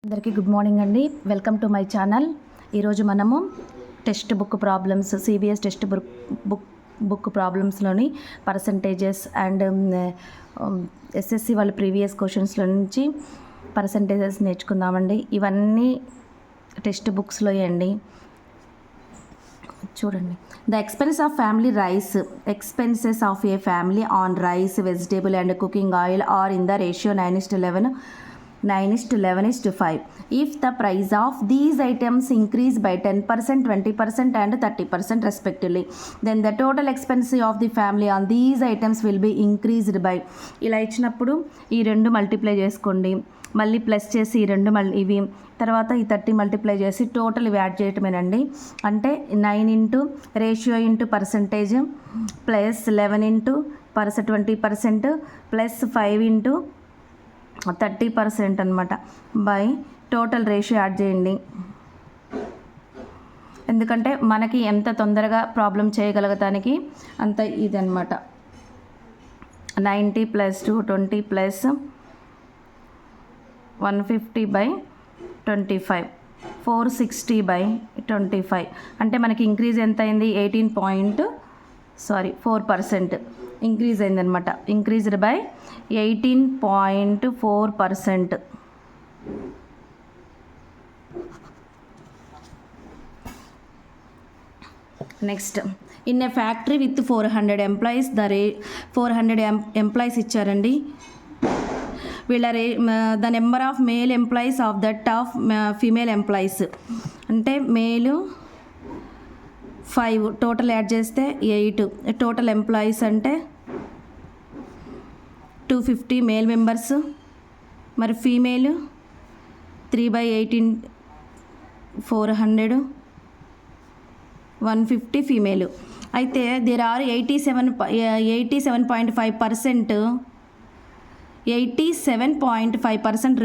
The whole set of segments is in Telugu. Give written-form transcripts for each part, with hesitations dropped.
అందరికీ గుడ్ మార్నింగ్ అండి. Welcome to my channel. ఈరోజు మనము text book problems, CBSE text book ప్రాబ్లమ్స్లోని పర్సంటేజెస్ అండ్ ఎస్ఎస్సి వాళ్ళ ప్రీవియస్ క్వశ్చన్స్లో నుంచి పర్సంటేజెస్ నేర్చుకుందామండి. ఇవన్నీ టెక్స్ట్ బుక్స్లో అండి. చూడండి, the expense of family rice, expenses of a family on rice, vegetable and cooking oil are in the ratio 9:11, 9:11:5. If the price of these items increase by 10%, 20% and 30% respectively, then the total expense of the family on these items will be increased by. ఇలా ఇచ్చినప్పుడు ఈ రెండు మల్టిప్లై చేసుకోండి, మళ్ళీ ప్లస్ చేసి ఈ రెండు ఇవి తర్వాత ఈ 30 మల్టిప్లై చేసి టోటల్ ఇవి యాడ్ చేయటమేనండి. అంటే 9 into ratio into percentage plus 11 into 20% plus 5 into 30% అనమాట బై టోటల్ రేషియో యాడ్ చేయండి. ఎందుకంటే మనకి ఎంత తొందరగా ప్రాబ్లం చేయగలగటానికి అంత ఇదనమాట. 90 + 220 + 150/25, 460/25. అంటే మనకి ఇంక్రీజ్ ఎంత అయింది? 4% ఇంక్రీజ్ అయిందనమాట. Increased by 18.4%. Next, in a factory with 400 employees, 400 employees ఇచ్చారండి. వీళ్ళ the number of male employees of that of female employees. అంటే మేలు 5, టోటల్ యాడ్ చేస్తే 8. టోటల్ ఎంప్లాయీస్ అంటే 250 మేల్ మెంబర్స్, మరి ఫీమేల్ 3/18, 400, 150 ఫీమేల్. అయితే there are 87.5%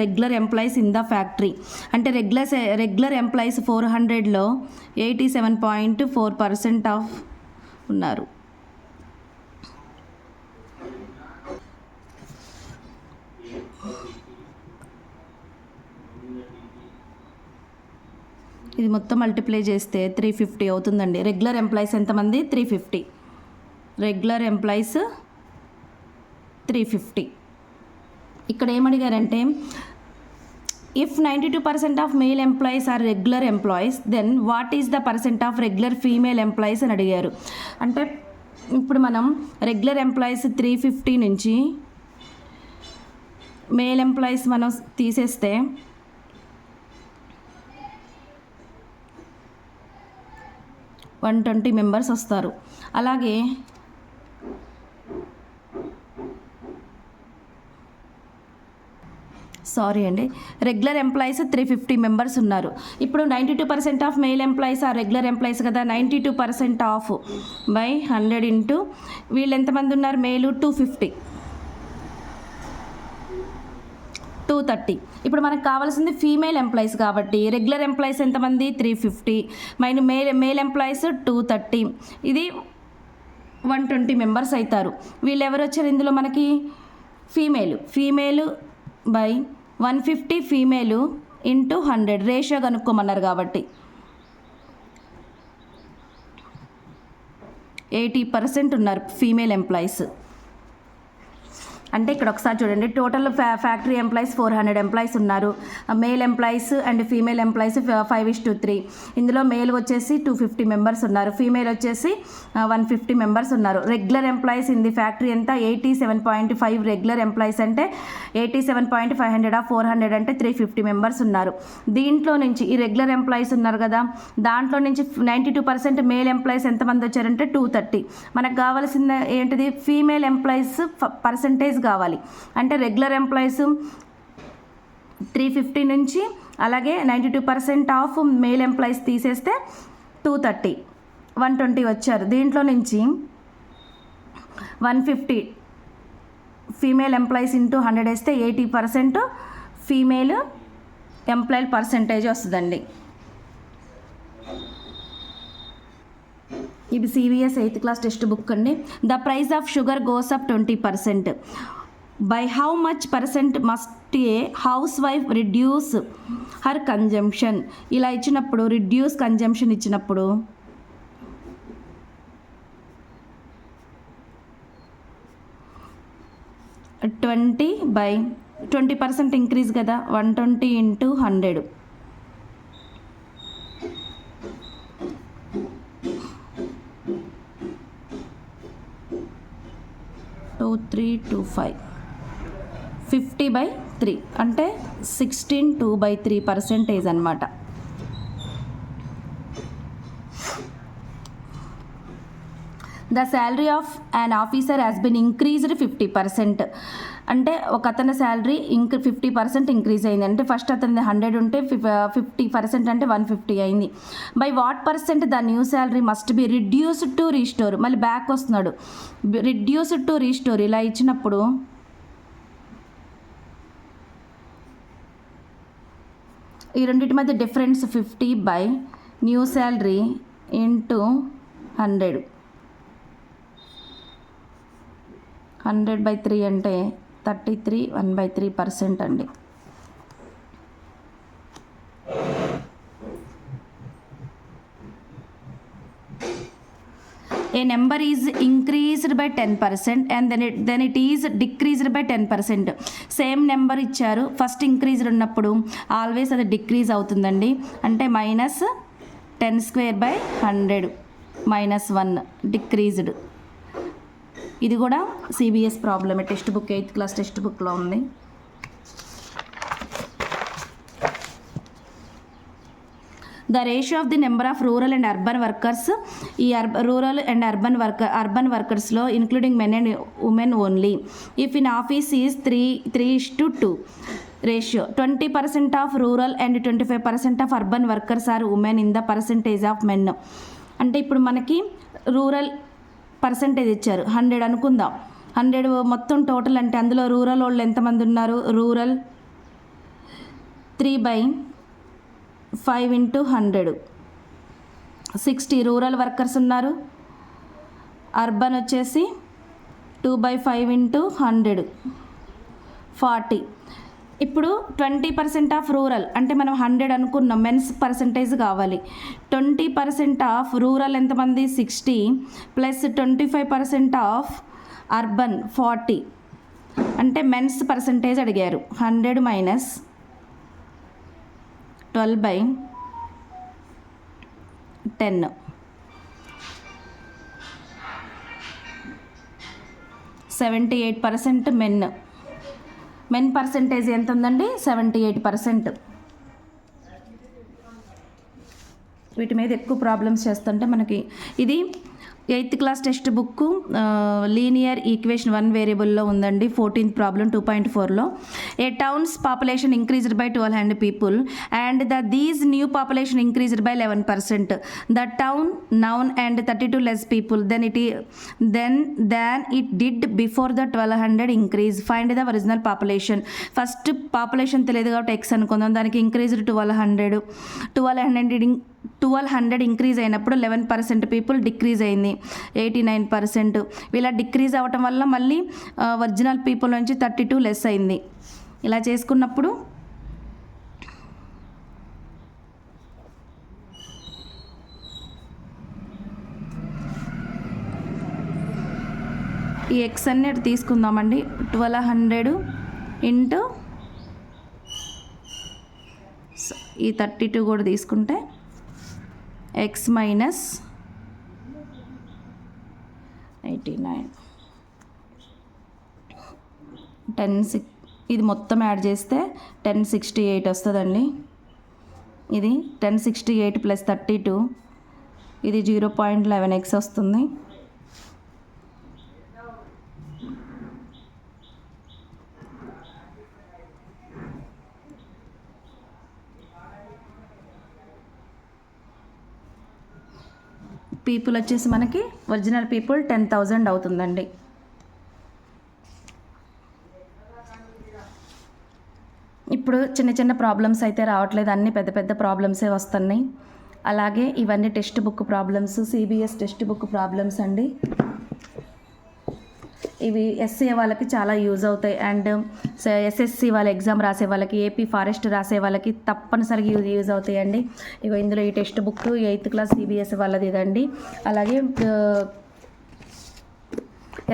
regular employees in the factory. అంటే రెగ్యులర్ ఎంప్లాయీస్ 400లో 87.4% ఆఫ్ ఉన్నారు. ఇది మొత్తం మల్టిప్లై చేస్తే 350 అవుతుందండి. రెగ్యులర్ ఎంప్లాయీస్ ఎంతమంది? 350. Regular employees 350. ఇక్కడ ఏమడిగారంటే, if 92% of male employees are regular employees, then what is the percent of regular female employees అని అడిగారు. అంటే ఇప్పుడు మనం రెగ్యులర్ ఎంప్లాయీస్ 350 నుంచి మేల్ ఎంప్లాయీస్ మనం తీసేస్తే 120 మెంబర్స్ వస్తారు. అలాగే రెగ్యులర్ ఎంప్లాయీస్ 350 మెంబర్స్ ఉన్నారు. ఇప్పుడు 92% ఆఫ్ మెయిల్ ఎంప్లాయీస్ ఆ రెగ్యులర్ ఎంప్లాయీస్ కదా. 92% ఆఫ్ బై 100 ఇంటూ వీళ్ళు ఎంతమంది ఉన్నారు? మేలు 250, 230. ఇప్పుడు మనకు కావాల్సింది ఫీమేల్ ఎంప్లాయీస్ కాబట్టి రెగ్యులర్ ఎంప్లాయీస్ ఎంతమంది? 350 మేల్ ఎంప్లాయీస్ 230. ఇది 120 మెంబర్స్ అవుతారు. వీళ్ళు ఎవరు వచ్చారు ఇందులో మనకి? Female by 150 female into 100 ratio కనుక్కోమన్నారు కాబట్టి 80% ఉన్నారు ఫీమేల్ ఎంప్లాయీస్. అంటే ఇక్కడ ఒకసారి చూడండి, టోటల్ ఫ్యాక్టరీ ఎంప్లాయీస్ 400 ఎంప్లాయీస్ ఉన్నారు. Male employees and female employees 5:3. ఇందులో మేల్ వచ్చేసి 250 మెంబర్స్ ఉన్నారు, ఫీమేల్ వచ్చేసి 150 మెంబర్స్ ఉన్నారు. Regular employees in the factory ఎంత? 87.5 రెగ్యులర్ ఎంప్లాయీస్ అంటే 87.500 ఆఫ్ 400 అంటే 350 మెంబర్స్ ఉన్నారు. దీంట్లో నుంచి ఈ రెగ్యులర్ ఎంప్లాయీస్ ఉన్నారు కదా, దాంట్లో నుంచి 92% మేల్ ఎంప్లాయీస్ ఎంతమంది వచ్చారంటే 230. మనకు కావాల్సింది ఏంటిది? ఫీమేల్ ఎంప్లాయీస్ పర్సంటేజ్ కావాలి. అంటే రెగ్యులర్ ఎంప్లాయీస్ 350 నుంచి అలాగే 92% ఆఫ్ మేల్ ఎంప్లాయీస్ తీసేస్తే 230, 120 వచ్చారు. దీంట్లో నుంచి 150 ఫీమేల్ ఎంప్లాయీస్ ఇంటూ 100 వేస్తే 80% ఫీమేల్ ఎంప్లాయీ పర్సంటేజ్ వస్తుందండి. ఇది CBSE 8th class text book అండి. The price of sugar goes up 20%. By how much percent must a house wife reduce her consumption, ఇలా ఇచ్చినప్పుడు రిడ్యూస్ కన్జంప్షన్ ఇచ్చినప్పుడు ట్వంటీ 20% ఇంక్రీజ్ కదా, 120 × 100 2325 50/3 అంటే 16/2/3% అనమాట. The salary of an officer has been increased 50%, అంటే ఒక అతని శాలరీ 50% ఇంక్రీజ్ అయింది. అంటే ఫస్ట్ అతని 100 ఉంటే 50% అంటే 150 అయింది. By what percent the new salary must be reduced to restore, మళ్ళీ బ్యాక్ వస్తున్నాడు, రిడ్యూస్డ్ టు రీస్టోర్ ఇలా ఇచ్చినప్పుడు ఈ రెండింటి మధ్య difference 50 by new salary into 100, 100/3 అంటే 33 1/3% అండి. A number is increased by 10% and then it is decreased by 10%. Same number ఇచ్చారు, ఫస్ట్ ఇంక్రీజ్డ్ ఉన్నప్పుడు ఆల్వేస్ అది డిక్రీజ్ అవుతుందండి. అంటే -10² -100 డిక్రీజ్డ్. ఇది కూడా సిబిఎస్ ప్రాబ్లమే, text book 8th class text బుక్లో ఉంది. The ratio of the number of rural and urban workers, ఈ రూరల్ అండ్ అర్బన్ వర్కర్స్లో including men and women only. If in office is 3:2 ratio, 20% of rural and 25% of urban workers are women in the percentage of men. అంటే ఇప్పుడు మనకి రూరల్ పర్సంటేజ్ ఇచ్చారు 100 అనుకుందాం. 100 మొత్తం టోటల్ అంటే అందులో రూరల్ వాళ్ళు ఎంతమంది ఉన్నారు, రూరల్ 3/5 × 100 60 రూరల్ వర్కర్స్ ఉన్నారు. అర్బన్ వచ్చేసి 2/5 × 100 40. ఇప్పుడు 20% ఆఫ్ రూరల్ అంటే మనం 100 అనుకున్నాం, మెన్స్ పర్సంటేజ్ కావాలి. 20% ఆఫ్ రూరల్ ఎంతమంది 60 ప్లస్ 25% ఆఫ్ అర్బన్ 40, అంటే మెన్స్ పర్సంటేజ్ అడిగారు. 100 - 12/10 78% మెన్ పర్సంటేజ్ ఎంత ఉందండి, 78%. వీటి మీద ఎక్కువ ప్రాబ్లమ్స్ చేస్తుంటే మనకి ఇది 8th class text book linear equation 1 వేరియబుల్లో ఉందండి. 14th ప్రాబ్లం 2.4లో. A towns population increased by 1200 people and these new population increased by 11%. The town now and 32 less people than it did before the 1200 increase. Find the original population. First population తెలియదు కాబట్టి ఎక్స్ అనుకుందాం, దానికి ఇంక్రీజ్డ్ 1200 ఇంక్రీజ్ అయినప్పుడు 11% పీపుల్ డిక్రీజ్ అయింది, 89%. ఇలా డిక్రీజ్ అవ్వటం వల్ల మళ్ళీ ఒరిజినల్ పీపుల్ నుంచి 32 లెస్ అయింది. ఇలా చేసుకున్నప్పుడు ఈ ఎక్స్ అనేది తీసుకుందామండి. 1200 ఇంటూ ఈ 32 కూడా తీసుకుంటే ఎక్స్ మైనస్ 89 ఇది మొత్తం యాడ్ చేస్తే 1068 వస్తుందండి. ఇది 1068 + 32 ఇది 0.11x వస్తుంది. పీపుల్ వచ్చేసి మనకి ఒరిజినల్ పీపుల్ 10,000 అవుతుందండి. ఇప్పుడు చిన్న చిన్న ప్రాబ్లమ్స్ అయితే రావట్లేదు, అన్నీ పెద్ద పెద్ద ప్రాబ్లమ్సే వస్తున్నాయి. అలాగే ఇవన్నీ text book problems, CBSE text book problems అండి. ఇవి ఎస్సీ వాళ్ళకి చాలా యూజ్ అవుతాయి. అండ్ ఎస్ఎస్సి వాళ్ళ ఎగ్జామ్ రాసే వాళ్ళకి, ఏపీ ఫారెస్ట్ రాసే వాళ్ళకి తప్పనిసరిగా యూజ్ అవుతాయండి. ఇగో ఇందులో ఈ text book 8th class CBSE వాళ్ళది ఇదండి. అలాగే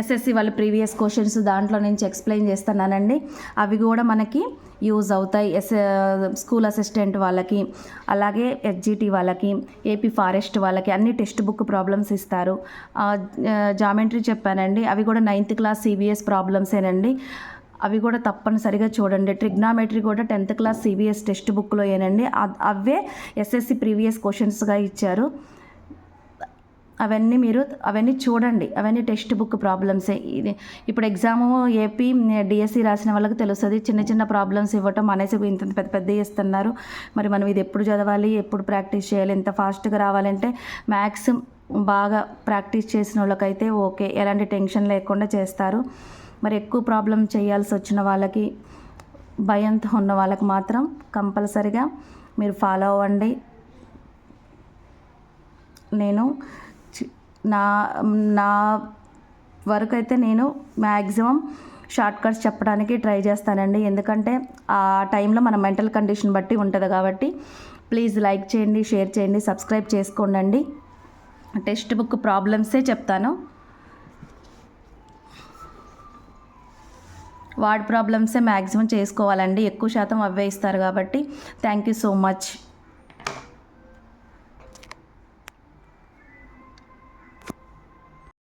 ఎస్ఎస్సి వాళ్ళ ప్రీవియస్ క్వశ్చన్స్ దాంట్లో నుంచి ఎక్స్ప్లెయిన్ చేస్తున్నానండి. అవి కూడా మనకి యూజ్ అవుతాయి స్కూల్ అసిస్టెంట్ వాళ్ళకి, అలాగే ఎస్జిటి వాళ్ళకి, ఏపీ ఫారెస్ట్ వాళ్ళకి అన్ని టెక్స్ట్ బుక్ ప్రాబ్లమ్స్ ఇస్తారు. జామెంట్రీ చెప్పానండి, అవి కూడా 9th క్లాస్ సిబిఎస్ ప్రాబ్లమ్సేనండి. అవి కూడా తప్పనిసరిగా చూడండి. ట్రిగ్నామెట్రీ కూడా 10th క్లాస్ సిబిఎస్ టెక్స్ట్ బుక్లో ఏనండి. అవే ఎస్ఎస్సి ప్రీవియస్ క్వశ్చన్స్గా ఇచ్చారు. అవన్నీ చూడండి. అవన్నీ టెక్స్ట్ బుక్ ప్రాబ్లమ్సే. ఇది ఇప్పుడు ఎగ్జాము ఏపీ డిఎస్సి రాసిన వాళ్ళకి తెలుస్తుంది. చిన్న చిన్న ప్రాబ్లమ్స్ ఇవ్వటం అనేసి ఇంత పెద్ద పెద్ద ఇస్తున్నారు. మరి మనం ఇది ఎప్పుడు చదవాలి, ఎప్పుడు ప్రాక్టీస్ చేయాలి, ఎంత ఫాస్ట్గా రావాలంటే మ్యాథ్స్ బాగా ప్రాక్టీస్ చేసిన వాళ్ళకైతే ఓకే, ఎలాంటి టెన్షన్ లేకుండా చేస్తారు. మరి ఎక్కువ ప్రాబ్లం చేయాల్సి వచ్చిన వాళ్ళకి, భయంతో ఉన్న వాళ్ళకి మాత్రం కంపల్సరిగా మీరు ఫాలో అవ్వండి. నేను నా వరకు అయితే నేను మ్యాక్సిమం షార్ట్ కట్స్ చెప్పడానికి ట్రై చేస్తానండి. ఎందుకంటే ఆ టైంలో మన మెంటల్ కండిషన్ బట్టి ఉంటుంది కాబట్టి ప్లీజ్ లైక్ చేయండి, షేర్ చేయండి, సబ్స్క్రైబ్ చేసుకోండి. టెక్స్ట్ బుక్ ప్రాబ్లమ్సే చెప్తాను. వర్డ్ ప్రాబ్లమ్సే మ్యాక్సిమం చేసుకోవాలండి. ఎక్కువ శాతం అవే ఇస్తారు కాబట్టి థ్యాంక్ యూ సో మచ్.